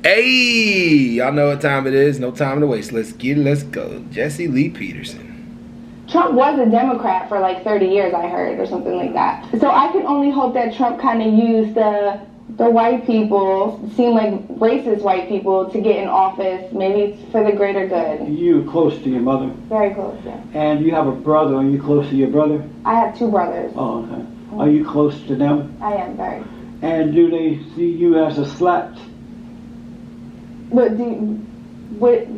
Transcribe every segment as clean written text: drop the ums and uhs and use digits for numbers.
Hey, y'all know what time it is. No time to waste. Let's get it. Let's go. Jesse Lee Peterson. Trump was a Democrat for like 30 years, I heard, or something like that. So I can only hope that Trump kind of used the white people, seem like racist white people, to get in office. Maybe it's for the greater good. You close to your mother? Very close, yeah. And you have a brother. Are you close to your brother? I have 2 brothers. Oh, okay. Are you close to them? I am, very. And do they see you as a slut? What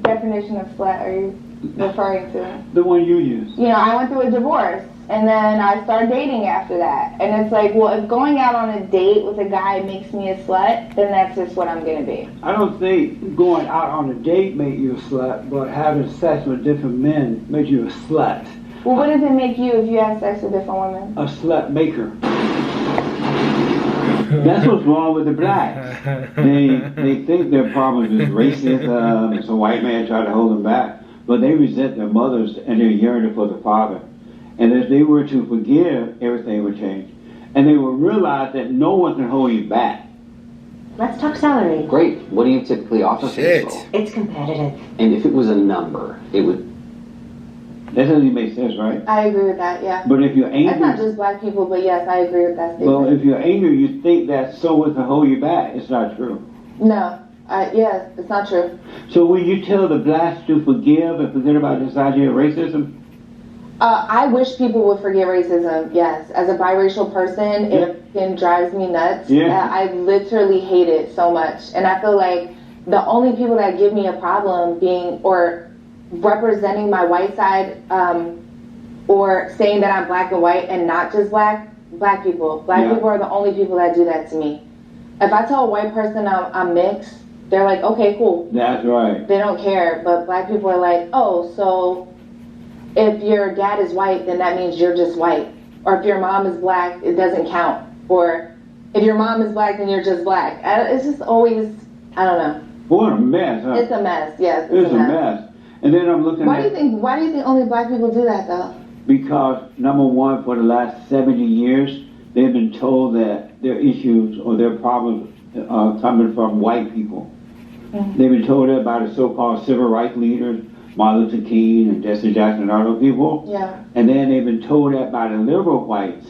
definition of slut are you referring to? The one you use. You know, I went through a divorce, and then I started dating after that. And it's like, well, if going out on a date with a guy makes me a slut, then that's just what I'm going to be. I don't think going out on a date made you a slut, but having sex with different men made you a slut. Well, what does it make you if you have sex with different women? A slut maker. That's what's wrong with the blacks. They think their problem is racism. It's a white man trying to hold them back. But they resent their mothers and they're yearning for the father. And if they were to forgive, everything would change. And they will realize that no one can hold you back. Let's talk salary. Great. What do you typically offer for this role? It's competitive. And if it was a number, it would... That doesn't even make sense, right? I agree with that, yeah. But if you're angry... That's not just black people, but yes, I agree with that statement. Well, if you're angry, you think that someone can hold you back. It's not true. No. Yeah, it's not true. So when you tell the blacks to forgive and forget about this idea of racism? I wish people would forget racism, yes. As a biracial person, it drives me nuts. Yeah. I literally hate it so much. And I feel like the only people that give me a problem being, or representing my white side, or saying that I'm black and white and not just black people. Black people are the only people that do that to me. If I tell a white person I'm mixed, they're like, okay, cool. That's right. They don't care. But black people are like, oh, so if your dad is white, then that means you're just white. Or if your mom is black, it doesn't count. Or if your mom is black, then you're just black. It's just always, I don't know. What a mess, huh? It's a mess, yes. It's a mess. And then I'm looking Why do you think only black people do that, though? Because, number one, for the last 70 years, they've been told that their issues or their problems are coming from white people. Mm-hmm. They've been told that by the so-called civil rights leaders, Martin Luther King and Jesse Jackson and all those people. Yeah. And then they've been told that by the liberal whites,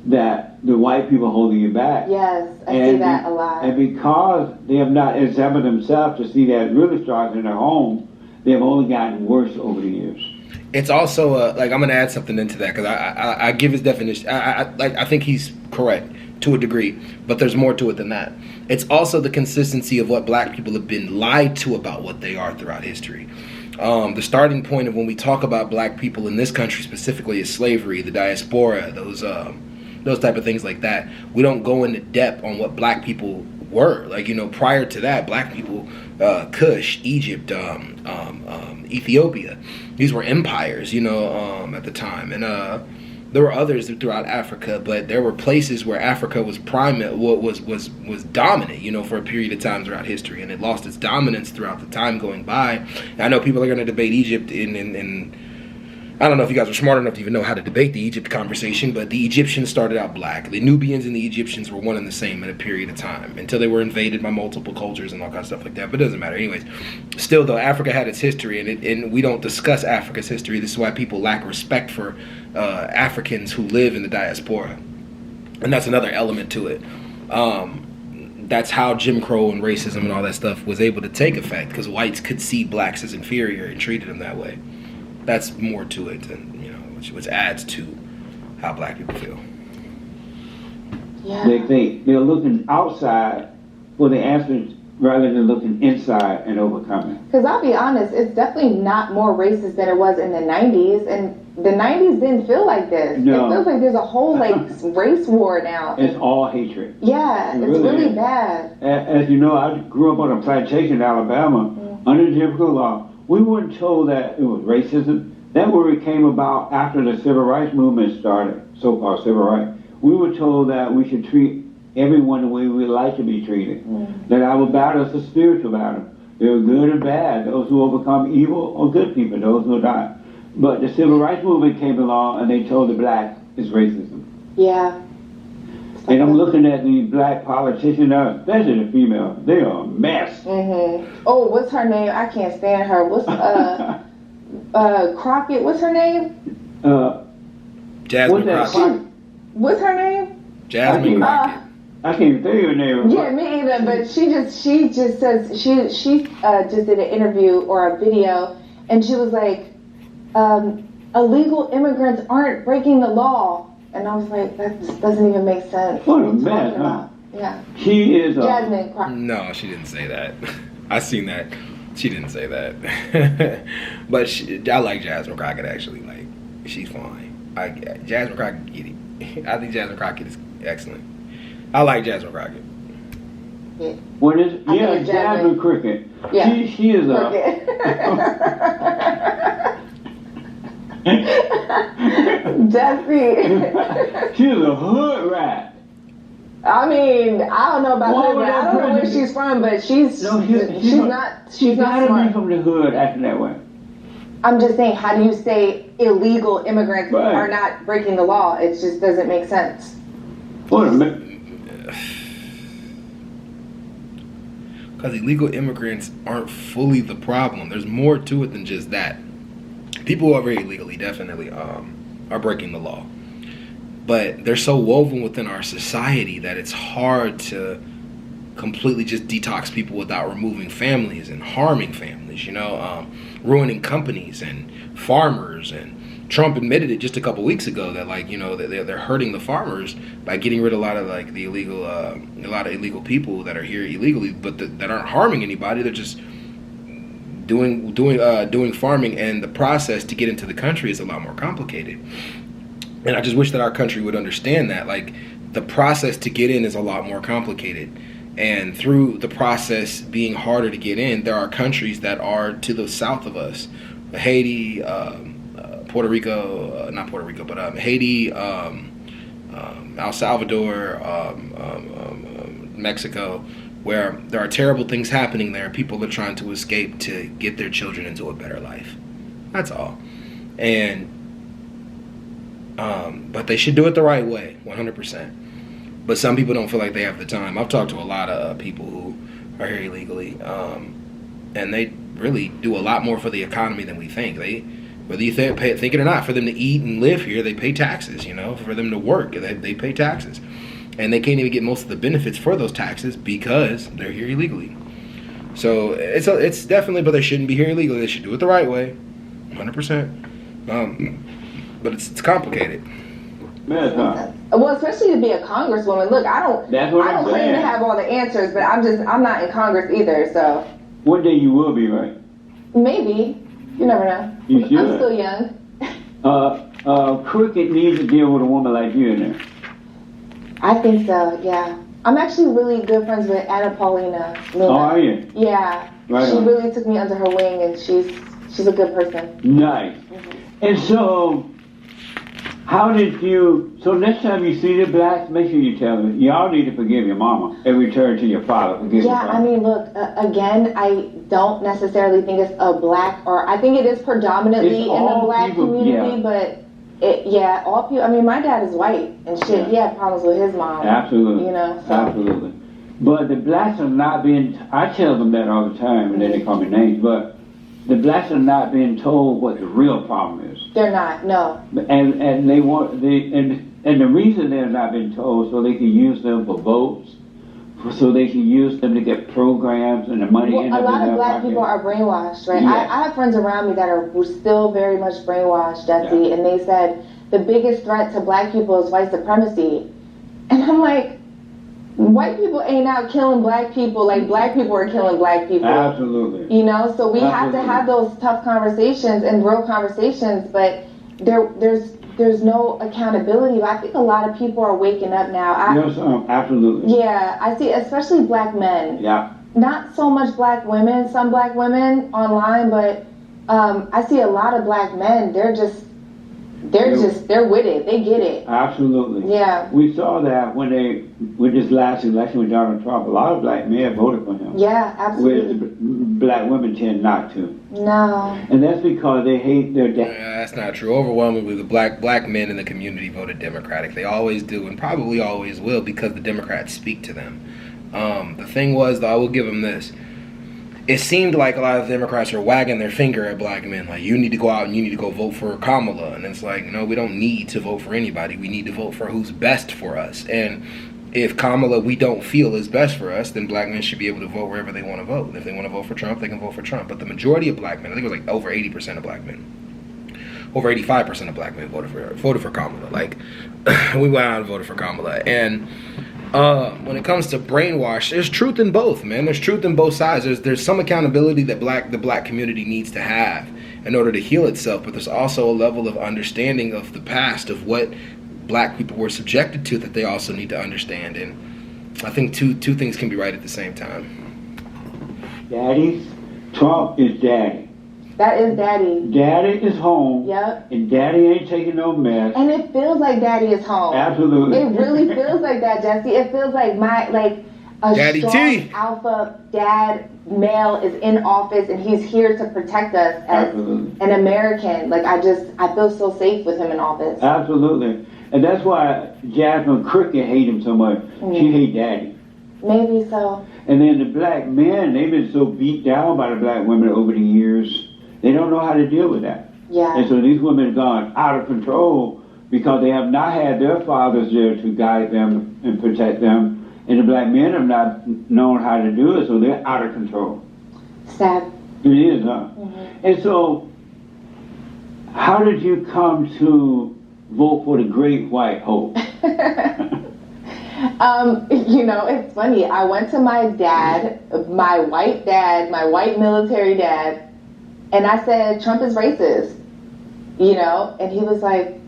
that the white people holding you back. Yes, I see that a lot. And because they have not examined themselves to see that it really starts in their home, they have only gotten worse over the years. It's also like, I'm going to add something into that because I give his definition. I think he's correct to a degree, but there's more to it than that. It's also the consistency of what black people have been lied to about what they are throughout history. The starting point of when we talk about black people in this country specifically is slavery, the diaspora, those type of things like that. We don't go into depth on what black people were. Like, prior to that, black people, Kush, Egypt, Ethiopia, these were empires, at the time. And there were others throughout Africa, but there were places where Africa was was dominant, for a period of time throughout history, and it lost its dominance throughout the time going by. And I know people are going to debate Egypt in I don't know if you guys are smart enough to even know how to debate the Egypt conversation, but the Egyptians started out black. The Nubians and the Egyptians were one and the same in a period of time until they were invaded by multiple cultures and all kinds of stuff like that. But it doesn't matter. Anyways, still though, Africa had its history, and we don't discuss Africa's history. This is why people lack respect for Africans who live in the diaspora. And that's another element to it. That's how Jim Crow and racism and all that stuff was able to take effect, because whites could see blacks as inferior and treated them that way. That's more to it, and which adds to how black people feel. Yeah. They're looking outside for the answers rather than looking inside and overcoming. Because I'll be honest, it's definitely not more racist than it was in the 90s, and the 90s didn't feel like this. No. It feels like there's a whole race war now. It's all hatred. Yeah, it's really bad. As you know, I grew up on a plantation in Alabama under Jim Crow law. We weren't told that it was racism. That word came about after the civil rights movement started, so-called civil rights. We were told that we should treat everyone the way we like to be treated. That our battle is a spiritual battle. There are good and bad. Those who overcome evil are good people, those who die. But the civil rights movement came along and they told the blacks it's racism. Yeah. And I'm looking at these black politicians now, especially the females. They are a mess. Oh, what's her name? I can't stand her. What's Crockett? What's her name? Jasmine Crockett. What's her name? Jasmine Crockett. I can't even tell you her name. Yeah, me either. But she just says she just did an interview or a video, and she was like, illegal immigrants aren't breaking the law, and I was like, that just doesn't even make sense. What a mess, huh? Yeah. She is Jasmine Crockett. No, she didn't say that. I seen that. She didn't say that. But I like Jasmine Crockett actually. Like, she's fine. Jasmine Crockett get it. I think Jasmine Crockett is excellent. I like Jasmine Crockett. Yeah. What is? Yeah, Jasmine Cricket. Yeah. She is a. Jesse. She's a hood rat. I mean, I don't know about her, but I don't know where she's from, but she's not gotta smart. be from the hood acting that way. I'm just saying, how do you say illegal immigrants are not breaking the law? It just doesn't make sense. What a mess. Because illegal immigrants aren't fully the problem. There's more to it than just that. People who are very illegally definitely are breaking the law. But they're so woven within our society that it's hard to completely just detox people without removing families and harming families, ruining companies and farmers. And Trump admitted it just a couple weeks ago that, like, they're hurting the farmers by getting rid of a lot of illegal people that are here illegally, but that aren't harming anybody. They're just doing farming, and the process to get into the country is a lot more complicated. And I just wish that our country would understand that, like, the process to get in is a lot more complicated. And through the process being harder to get in, there are countries that are to the south of us. Haiti, Puerto Rico, not Puerto Rico, but Haiti, El Salvador, Mexico, where there are terrible things happening there. People are trying to escape to get their children into a better life. That's all. And but they should do it the right way, 100%. But some people don't feel like they have the time. I've talked to a lot of people who are here illegally, and they really do a lot more for the economy than we think. Whether you think it or not, for them to eat and live here, they pay taxes. For them to work, they pay taxes, and they can't even get most of the benefits for those taxes because they're here illegally. So it's definitely, but they shouldn't be here illegally. They should do it the right way, 100%. But it's complicated. Well, especially to be a congresswoman. Look, I don't claim to have all the answers, but I'm not in Congress either. So one day you will be, right? Maybe. You never know. You should. I'm still young. Cricket needs to deal with a woman like you in there. I think so. Yeah. I'm actually really good friends with Anna Paulina Luna. Oh, are you? Yeah. Right she on. really took me under her wing, and she's a good person. Nice. And so, so next time you see the blacks, make sure you tell them, y'all need to forgive your mama and return to your father. Forgive your father. I mean, look, again, I don't necessarily think it's a black, or I think it is predominantly in the black community, but all people, I mean, my dad is white, and shit, he had problems with his mom. Absolutely. So. Absolutely. But the blacks are not being, I tell them that all the time, and then they call me names, but the blacks are not being told what the real problem is. They're not, no. And they want and the reason they're not being told so they can use them for votes, so they can use them to get programs and the money. Well, a lot of black people are brainwashed, right? Yes. I have friends around me that are still very much brainwashed, Jesse, and they said the biggest threat to black people is white supremacy, and I'm like, white people ain't out killing black people like black people are killing black people. Absolutely. So we have to have those tough conversations and real conversations, but there's no accountability. But I think a lot of people are waking up now. Yes, absolutely. Yeah, I see, especially black men. Yeah. Not so much black women, some black women online, but I see a lot of black men. They're with it. They get it. Absolutely. Yeah. We saw that with this last election with Donald Trump. A lot of black men voted for him. Yeah, absolutely. Whereas black women tend not to. No. And that's because they hate their dad. That's not true. Overwhelmingly, the black men in the community voted Democratic. They always do, and probably always will, because the Democrats speak to them. The thing was, though, I will give them this. It seemed like a lot of Democrats are wagging their finger at black men, like, you need to go out and you need to go vote for Kamala. And it's like, no, we don't need to vote for anybody. We need to vote for who's best for us. And if Kamala we don't feel is best for us, then black men should be able to vote wherever they want to vote. If they want to vote for Trump, they can vote for Trump. But the majority of black men, I think it was like over 80% of black men, over 85% of black men voted for Kamala. Like, we went out and voted for Kamala. And when it comes to brainwash, there's truth in both, man. There's truth in both sides. There's some accountability that the black community needs to have in order to heal itself, but there's also a level of understanding of the past, of what black people were subjected to, that they also need to understand. And I think two things can be right at the same time. Daddy, Trump is daddy. That is daddy. Daddy is home. Yep. And daddy ain't taking no mess. And it feels like daddy is home. Absolutely. It really feels like that, Jesse. It feels like a Daddy strong T. alpha dad male is in office and he's here to protect us as Absolutely. an American. Like, I feel so safe with him in office. Absolutely. And that's why Jasmine Cricket hate him so much. She hate daddy. Maybe so. And then the black men, they've been so beat down by the black women over the years, they don't know how to deal with that. Yeah. And so these women have gone out of control because they have not had their fathers there to guide them and protect them. And the black men have not known how to do it, so they're out of control. Sad. It is, huh? Mm-hmm. And so, how did you come to vote for the Great White Hope? It's funny. I went to my dad, my white military dad, and I said, Trump is racist. And he was like,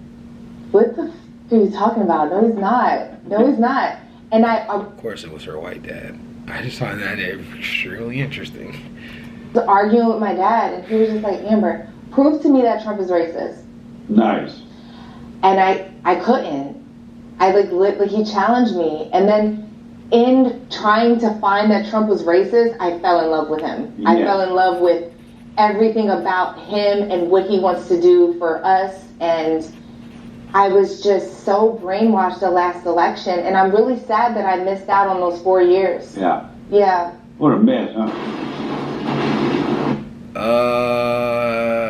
what the f are you talking about? No, he's not. No, he's not. And Of course it was her white dad. I just find that extremely interesting. was arguing with my dad, and he was just like, Amber, prove to me that Trump is racist. Nice. And I couldn't. He challenged me. And then in trying to find that Trump was racist, I fell in love with him. Yeah. I fell in love with everything about him and what he wants to do for us. And I was just so brainwashed the last election. And I'm really sad that I missed out on those 4 years. Yeah. Yeah. What a mess, huh?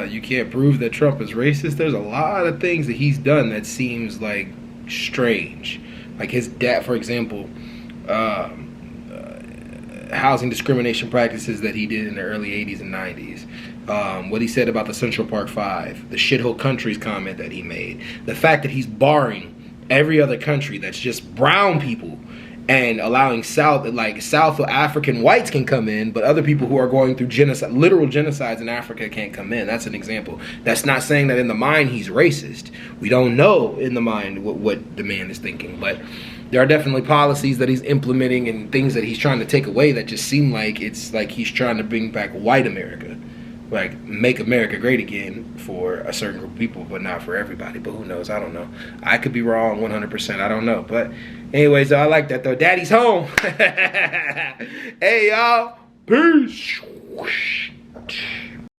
You can't prove that Trump is racist. There's a lot of things that he's done that seems like strange. Like his dad, for example, housing discrimination practices that he did in the early 80s and 90s. What he said about the Central Park Five, the shithole countries comment that he made, the fact that he's barring every other country that's just brown people and allowing South African whites can come in, but other people who are going through literal genocides in Africa can't come in. That's an example. That's not saying that in the mind he's racist. We don't know in the mind what the man is thinking, but there are definitely policies that he's implementing and things that he's trying to take away that just seem like it's like he's trying to bring back white America. Like, make America great again for a certain group of people, but not for everybody. But who knows? I don't know. I could be wrong 100%. I don't know. But anyways, I like that, though. Daddy's home. Hey, y'all. Peace.